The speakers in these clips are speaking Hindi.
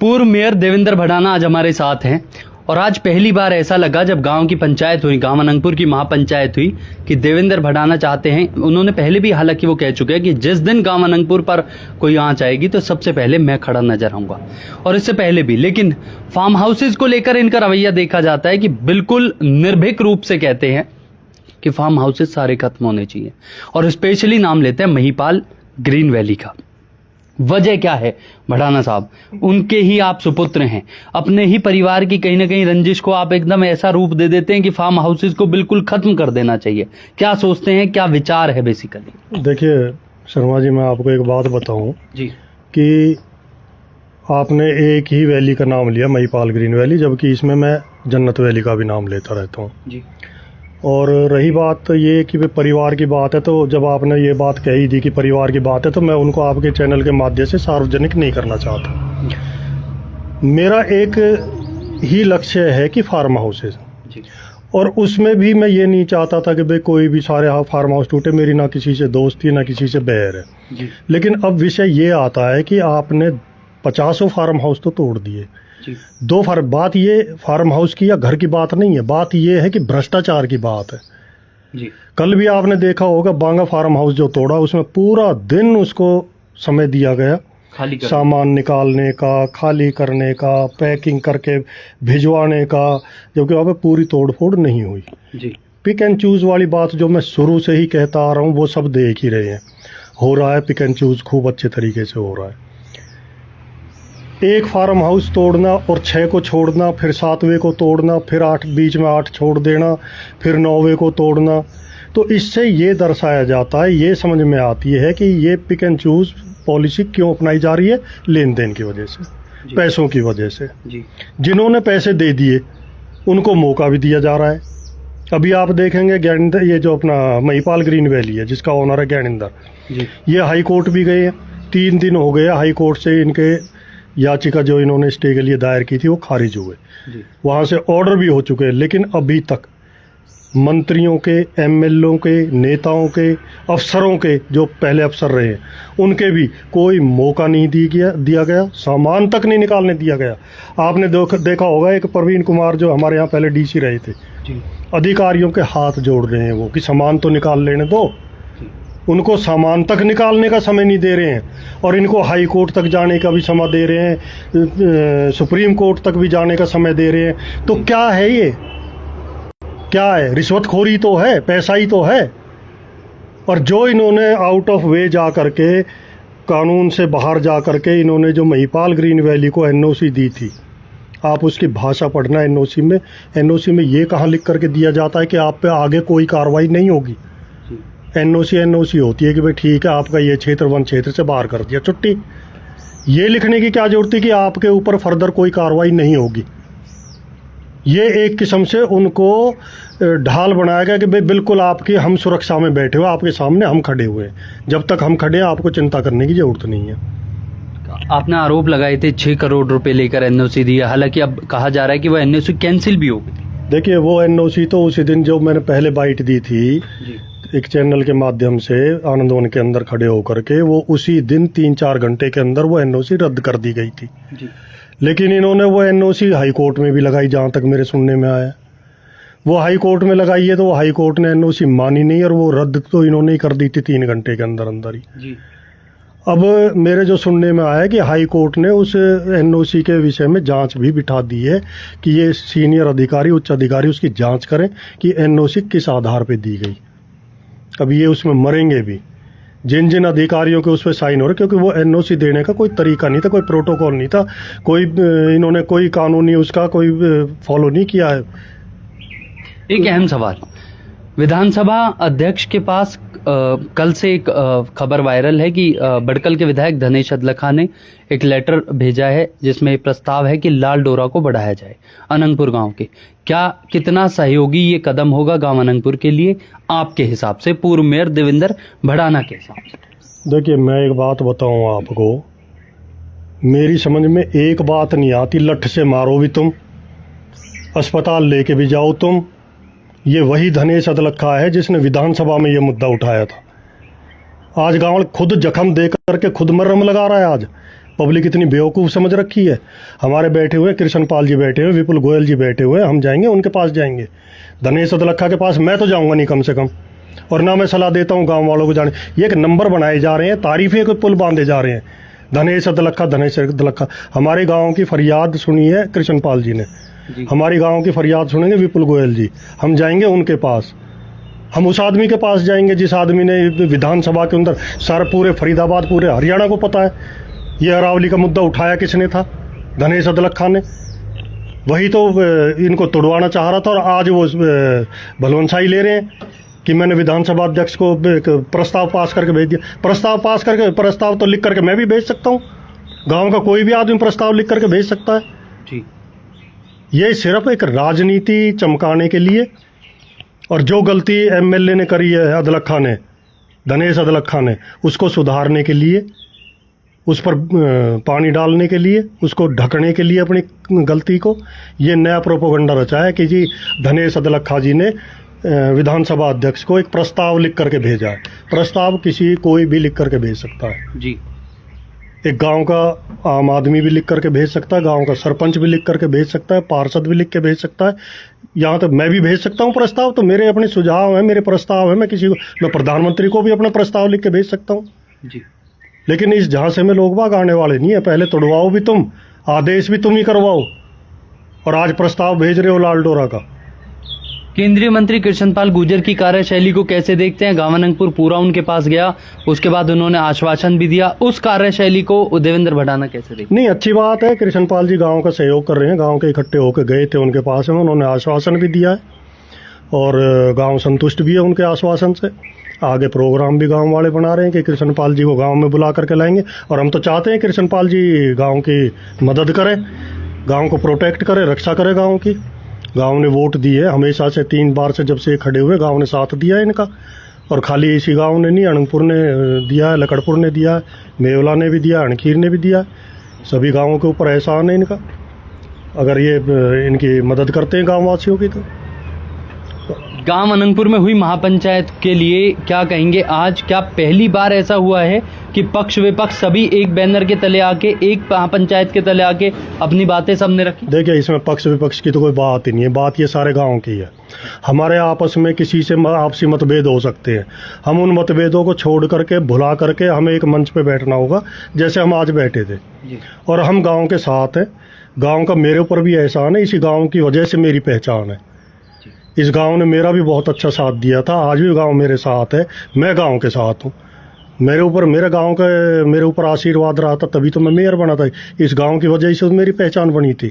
पूर्व मेयर देवेंद्र भड़ाना आज हमारे साथ हैं और आज पहली बार ऐसा लगा जब गांव की पंचायत हुई, गांव अनंगपुर की महापंचायत हुई, कि देवेंद्र भड़ाना चाहते हैं, उन्होंने पहले भी हालांकि वो कह चुके हैं कि जिस दिन गांव अनंगपुर पर कोई आंच आएगी तो सबसे पहले मैं खड़ा नजर आऊंगा। और इससे पहले भी, लेकिन फार्म हाउसेज को लेकर इनका रवैया देखा जाता है कि बिल्कुल निर्भीक रूप से कहते हैं कि फार्म हाउसेज सारे खत्म होने चाहिए और स्पेशली नाम लेते हैं महिपाल ग्रीन वैली का। वजह क्या है भड़ाना साहब? उनके ही आप सुपुत्र हैं, अपने ही परिवार की कहीं ना कहीं रंजिश को आप एकदम ऐसा रूप दे देते हैं कि फार्म हाउसेज को बिल्कुल खत्म कर देना चाहिए। क्या सोचते हैं, क्या विचार है बेसिकली? देखिए शर्मा जी, मैं आपको एक बात बताऊं जी कि आपने एक ही वैली का नाम लिया, महिपाल ग्रीन वैली, जबकि इसमें मैं जन्नत वैली का भी नाम लेता रहता हूं। जी। और रही बात ये कि परिवार की बात है, तो जब आपने ये बात कही थी कि परिवार की बात है, तो मैं उनको आपके चैनल के माध्यम से सार्वजनिक नहीं करना चाहता। मेरा एक ही लक्ष्य है कि फार्म हाउसेज, और उसमें भी मैं ये नहीं चाहता था कि भाई कोई भी सारे फार्म हाउस टूटे। मेरी ना किसी से दोस्ती ना किसी से बैर है जी। लेकिन अब विषय ये आता है कि आपने 50 फार्म हाउस तो तोड़ दिए। दो बात ये फार्म हाउस की या घर की बात नहीं है, बात ये है कि भ्रष्टाचार की बात है जी। कल भी आपने देखा होगा बांगा फार्म हाउस जो तोड़ा, उसमें पूरा दिन उसको समय दिया गया सामान निकालने का, खाली करने का, पैकिंग करके भिजवाने का, जबकि वहाँ पे पूरी तोड़फोड़ नहीं हुई जी। पिक एंड चूज वाली बात जो मैं शुरू से ही कहता आ रहा हूँ, वो सब देख ही रहे हैं। हो रहा है पिक एंड चूज, खूब अच्छे तरीके से हो रहा है। एक फार्म हाउस तोड़ना और 6 को छोड़ना, फिर 7वें को तोड़ना, फिर 8 बीच में 8 छोड़ देना, फिर 9वें को तोड़ना, तो इससे ये दर्शाया जाता है, ये समझ में आती है कि ये पिक एंड चूज पॉलिसी क्यों अपनाई जा रही है। लेन देन की वजह से, पैसों की वजह से। जिन्होंने पैसे दे दिए उनको मौका भी दिया जा रहा है। अभी आप देखेंगे ज्ञानेंद्र, ये जो अपना महिपाल ग्रीन वैली है जिसका ओनर है ज्ञानेंद्र, ये हाई कोर्ट भी गए हैं। 3 दिन हो गए हाई कोर्ट से इनके याचिका जो इन्होंने स्टे के लिए दायर की थी वो खारिज हुए, वहाँ से ऑर्डर भी हो चुके हैं, लेकिन अभी तक मंत्रियों के, एमएलओ के, नेताओं के, अफसरों के, जो पहले अफसर रहे हैं, उनके भी कोई मौका नहीं दिया गया, सामान तक नहीं निकालने दिया गया। आपने देखा होगा एक प्रवीण कुमार जो हमारे यहाँ पहले डीसी रहे थे, अधिकारियों के हाथ जोड़ रहे हैं वो कि सामान तो निकाल लेने दो। उनको सामान तक निकालने का समय नहीं दे रहे हैं, और इनको हाई कोर्ट तक जाने का भी समय दे रहे हैं, सुप्रीम कोर्ट तक भी जाने का समय दे रहे हैं। तो क्या है ये? क्या है? रिश्वतखोरी तो है, पैसा ही तो है। और जो इन्होंने आउट ऑफ वे जा करके, कानून से बाहर जा करके इन्होंने जो महिपाल ग्रीन वैली को एनओसी दी थी, आप उसकी भाषा पढ़ना। एनओसी में ये कहाँ लिख करके दिया जाता है कि आप पे आगे कोई कार्रवाई नहीं होगी। एनओसी होती है कि भाई ठीक है, आपका ये क्षेत्र वन क्षेत्र से बाहर कर दिया, छुट्टी। ये लिखने की क्या जरूरत है कि आपके ऊपर फर्दर कोई कार्रवाई नहीं होगी। ये एक किस्म से उनको ढाल बनाया गया कि भाई बिल्कुल आपकी, हम सुरक्षा में बैठे हुए, आपके सामने हम खड़े हुए हैं, जब तक हम खड़े हैं आपको चिंता करने की जरूरत नहीं है। आपने आरोप लगाए थे 6 करोड़ रुपए लेकर एनओसी दिया, हालांकि अब कहा जा रहा है कि वो एनओसी कैंसिल भी हो गई। देखिए वो एनओसी तो उसी दिन जो मैंने पहले बाइट दी थी एक चैनल के माध्यम से आनंदवन के अंदर खड़े होकर के, वो उसी दिन 3-4 घंटे के अंदर वो एनओसी रद्द कर दी गई थी। लेकिन इन्होंने वो एनओसी हाई कोर्ट में भी लगाई, जहाँ तक मेरे सुनने में आया। वो हाई कोर्ट में लगाई है तो वो हाई कोर्ट ने एनओसी मानी नहीं, और वो रद्द तो इन्होंने ही कर दी थी 3 घंटे के अंदर अंदर ही। अब मेरे जो सुनने में आया कि हाई कोर्ट ने उस एनओसी के विषय में जांच भी बिठा दी है कि ये सीनियर अधिकारी, उच्च अधिकारी उसकी जांच करें कि एनओसी किस आधार पे दी गई। अब ये उसमें मरेंगे भी, जिन जिन अधिकारियों के उस पर साइन हो रहे, क्योंकि वो एनओसी देने का कोई तरीका नहीं था, कोई प्रोटोकॉल नहीं था, कोई इन्होंने कोई कानूनी उसका कोई फॉलो नहीं किया है। एक अहम सवाल, विधानसभा अध्यक्ष के पास कल से एक खबर वायरल है कि बड़कल के विधायक धनेश अदलखा ने एक लेटर भेजा है जिसमें प्रस्ताव है कि लाल डोरा को बढ़ाया जाए अनंगपुर गांव के। क्या कितना सहयोगी ये कदम होगा गांव अनंगपुर के लिए आपके हिसाब से, पूर्व मेयर देवेंद्र भड़ाना के हिसाब से? देखिए मैं एक बात बताऊं आपको, मेरी समझ में एक बात नहीं आती, लठ से मारो भी तुम, अस्पताल लेके भी जाओ तुम। ये वही धनेश अदलखा है जिसने विधानसभा में ये मुद्दा उठाया था। आज गांव खुद जख्म दे करके खुद मरहम लगा रहा है। आज पब्लिक इतनी बेवकूफ़ समझ रखी है। हमारे बैठे हुए कृष्ण पाल जी बैठे हुए, विपुल गोयल जी बैठे हुए, हम जाएंगे उनके पास जाएंगे, धनेश अदलखा के पास मैं तो जाऊंगा नहीं कम से कम। और ना मैं सलाह देता हूँ गांव वालों को जाने। ये एक नंबर बनाए जा रहे हैं, तारीफे के पुल बांधे जा रहे हैं, धनेश अदलखा। हमारे गाँव की फरियाद सुनी है कृष्ण पाल जी ने, हमारी गाँव की फरियाद सुनेंगे विपुल गोयल जी, हम जाएंगे उनके पास। हम उस आदमी के पास जाएंगे जिस आदमी ने विधानसभा के अंदर सारे पूरे फरीदाबाद, पूरे हरियाणा को पता है ये अरावली का मुद्दा उठाया किसने था, धनेश अदलखा ने। वही तो इनको तोड़वाना चाह रहा था, और आज वो भलवंसाई ले रहे हैं कि मैंने विधानसभा अध्यक्ष को प्रस्ताव पास करके भेज दिया। प्रस्ताव तो लिख करके मैं भी भेज सकता हूँ, गाँव का कोई भी आदमी प्रस्ताव लिख करके भेज सकता है जी। ये सिर्फ एक राजनीति चमकाने के लिए, और जो गलती एमएलए ने करी है अदलखा ने, धनेश अदलखा ने, उसको सुधारने के लिए, उस पर पानी डालने के लिए, उसको ढकने के लिए अपनी गलती को, ये नया प्रोपोगंडा रचा है कि जी धनेश अदलखा जी ने विधानसभा अध्यक्ष को एक प्रस्ताव लिख करके भेजा है। प्रस्ताव कोई भी लिख करके भेज सकता है जी। एक गांव का आम आदमी भी लिख करके भेज सकता है, गांव का सरपंच भी लिख करके भेज सकता है, पार्षद भी लिख के भेज सकता है, यहाँ तक मैं भी भेज सकता हूँ प्रस्ताव। तो मेरे अपने सुझाव हैं, मेरे प्रस्ताव हैं, मैं प्रधानमंत्री को भी अपना प्रस्ताव लिख के भेज सकता हूँ जी। लेकिन इस झांसे में लोग बाग आने वाले नहीं है। पहले तोड़वाओ भी तुम, आदेश भी तुम ही करवाओ, और आज प्रस्ताव भेज रहे हो लाल डोरा का। केंद्रीय मंत्री कृष्णपाल गुर्जर की कार्यशैली को कैसे देखते हैं? गावानंगपुर पूरा उनके पास गया, उसके बाद उन्होंने आश्वासन भी दिया, उस कार्यशैली को देवेंद्र भड़ाना कैसे देखते हैं? नहीं, अच्छी बात है, कृष्णपाल जी गांव का सहयोग कर रहे हैं, गांव के इकट्ठे होकर गए थे उनके पास में, उन्होंने आश्वासन भी दिया है, और गांव संतुष्ट भी है उनके आश्वासन से। आगे प्रोग्राम भी गांव वाले बना रहे हैं कि कृष्णपाल जी को गांव में बुला करके लाएंगे, और हम तो चाहते हैं कृष्णपाल जी गांव की मदद करें, गांव को प्रोटेक्ट करें, रक्षा करें गांव की। गांव ने वोट दिए हमेशा से, 3 बार से जब से खड़े हुए गांव ने साथ दिया है इनका। और खाली इसी गांव ने नहीं, अनंगपुर ने दिया है, लकड़पुर ने दिया है, मेवला ने भी दिया, अणखीर ने भी दिया है। सभी गांवों के ऊपर एहसान है इनका, अगर ये इनकी मदद करते हैं गाँव वासियों की। तो गांव अनंगपुर में हुई महापंचायत के लिए क्या कहेंगे? आज क्या पहली बार ऐसा हुआ है कि पक्ष विपक्ष सभी एक बैनर के तले आके, एक महापंचायत के तले आके अपनी बातें सबने रखी? देखिए, इसमें पक्ष विपक्ष की तो कोई बात ही नहीं है, बात ये सारे गांव की है। हमारे आपस में किसी से आपसी मतभेद हो सकते हैं, हम उन मतभेदों को छोड़ करके, भुला करके हमें एक मंच पे बैठना होगा, जैसे हम आज बैठे थे, और हम गाँव के साथ हैं। गाँव का मेरे ऊपर भी एहसान है, इसी गाँव की वजह से मेरी पहचान है। इस गांव ने मेरा भी बहुत अच्छा साथ दिया था, आज भी गांव मेरे साथ है, मैं गांव के साथ हूँ। मेरे गांव का मेरे ऊपर आशीर्वाद रहा था, तभी तो मैं मेयर बना था। इस गांव की वजह से मेरी पहचान बनी थी,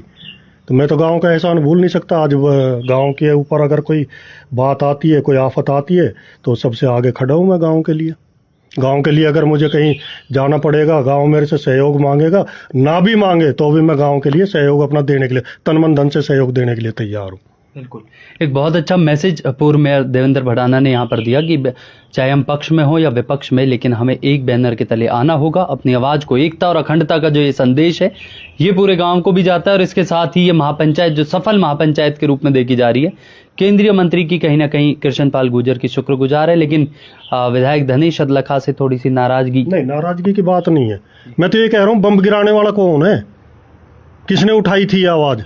तो मैं तो गांव का एहसान भूल नहीं सकता। आज गांव के ऊपर अगर कोई बात आती है, कोई आफत आती है, तो सबसे आगे खड़ा हूँ मैं गाँव के लिए। गांव के लिए अगर मुझे कहीं जाना पड़ेगा, गांव मेरे से सहयोग मांगेगा, ना भी मांगे तो भी मैं गाँव के लिए सहयोग अपना देने के लिए, तन मन धन से सहयोग देने के लिए तैयार हूँ। बिल्कुल, एक बहुत अच्छा मैसेज पूर्व मेयर देवेंद्र भड़ाना ने यहाँ पर दिया कि चाहे हम पक्ष में हो या विपक्ष में, लेकिन हमें एक बैनर के तले आना होगा। अपनी आवाज को, एकता और अखंडता का जो ये संदेश है, ये पूरे गांव को भी जाता है, और इसके साथ ही ये महापंचायत जो सफल महापंचायत के रूप में देखी जा रही है, केंद्रीय मंत्री की कहीं ना कहीं कृष्णपाल गुर्जर की शुक्रगुजार है। लेकिन विधायक धनेश अदलखा से थोड़ी सी नाराजगी? नहीं, नाराजगी की बात नहीं है। मैं तो ये कह रहा हूँ, बम गिराने वाला कौन है? किसने उठाई थी आवाज?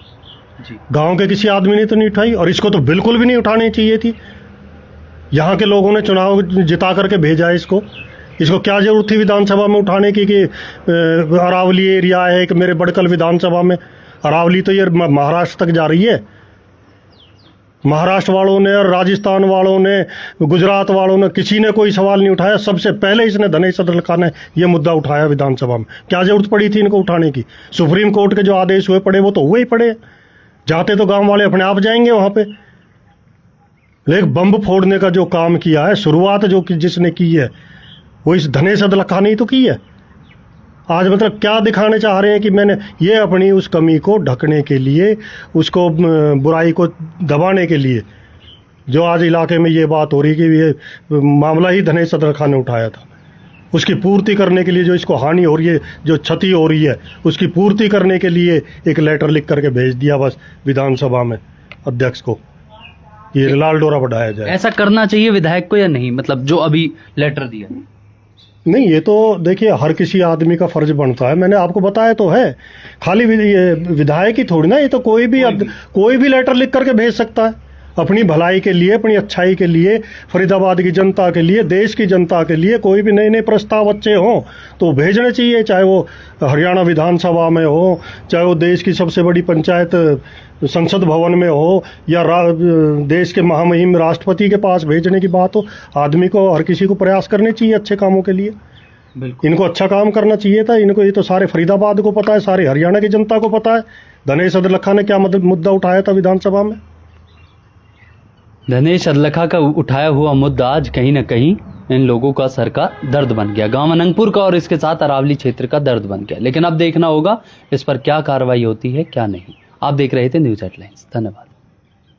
गांव के किसी आदमी ने तो नहीं उठाई, और इसको तो बिल्कुल भी नहीं उठानी चाहिए थी। यहाँ के लोगों ने चुनाव जिता करके भेजा है इसको क्या जरूरत थी विधानसभा में उठाने की कि अरावली एरिया है कि मेरे बड़कल विधानसभा में। अरावली तो ये महाराष्ट्र तक जा रही है। महाराष्ट्र वालों ने और राजस्थान वालों ने, गुजरात वालों ने, किसी ने कोई सवाल नहीं उठाया। सबसे पहले इसने धनेश अदलखा ने ये मुद्दा उठाया विधानसभा में। क्या जरूरत पड़ी थी इनको उठाने की? सुप्रीम कोर्ट के जो आदेश हुए पड़े वो तो हुए ही पड़े, जाते तो गांव वाले अपने आप जाएंगे वहां पे। लेकिन बम फोड़ने का जो काम किया है, शुरुआत जो जिसने की है, वो इस धनेश अदलखा ने ही तो की है। आज मतलब क्या दिखाने चाह रहे हैं कि मैंने ये अपनी उस कमी को ढकने के लिए, उसको बुराई को दबाने के लिए, जो आज इलाके में ये बात हो रही कि ये मामला ही धनेश अदलखा ने उठाया था, उसकी पूर्ति करने के लिए, जो इसको हानि हो रही है, जो क्षति हो रही है, उसकी पूर्ति करने के लिए एक लेटर लिख करके भेज दिया बस विधानसभा में अध्यक्ष को, ये लाल डोरा बढ़ाया जाए। ऐसा करना चाहिए विधायक को या नहीं? मतलब जो अभी लेटर दिया, नहीं, ये तो देखिए हर किसी आदमी का फर्ज बनता है, मैंने आपको बताया तो है। खाली ये विधायक ही थोड़ी ना, ये तो कोई भी लेटर लिख करके भेज सकता है अपनी भलाई के लिए, अपनी अच्छाई के लिए, फरीदाबाद की जनता के लिए, देश की जनता के लिए। कोई भी नए नए प्रस्ताव अच्छे हों तो भेजने चाहिए, चाहे वो हरियाणा विधानसभा में हो, चाहे वो देश की सबसे बड़ी पंचायत संसद भवन में हो, या देश के महामहिम राष्ट्रपति के पास भेजने की बात हो। आदमी को, हर किसी को प्रयास करने चाहिए अच्छे कामों के लिए। इनको अच्छा काम करना चाहिए था। इनको, ये तो सारे फरीदाबाद को पता है, सारे हरियाणा की जनता को पता है धनेश अदलखा ने क्या मुद्दा उठाया था विधानसभा में। धनेश अदलखा का उठाया हुआ मुद्दा आज कहीं ना कहीं इन लोगों का सर का दर्द बन गया, गांव अनंगपुर का और इसके साथ अरावली क्षेत्र का दर्द बन गया। लेकिन अब देखना होगा इस पर क्या कार्रवाई होती है क्या नहीं। आप देख रहे थे न्यूज़ हेडलाइंस। धन्यवाद।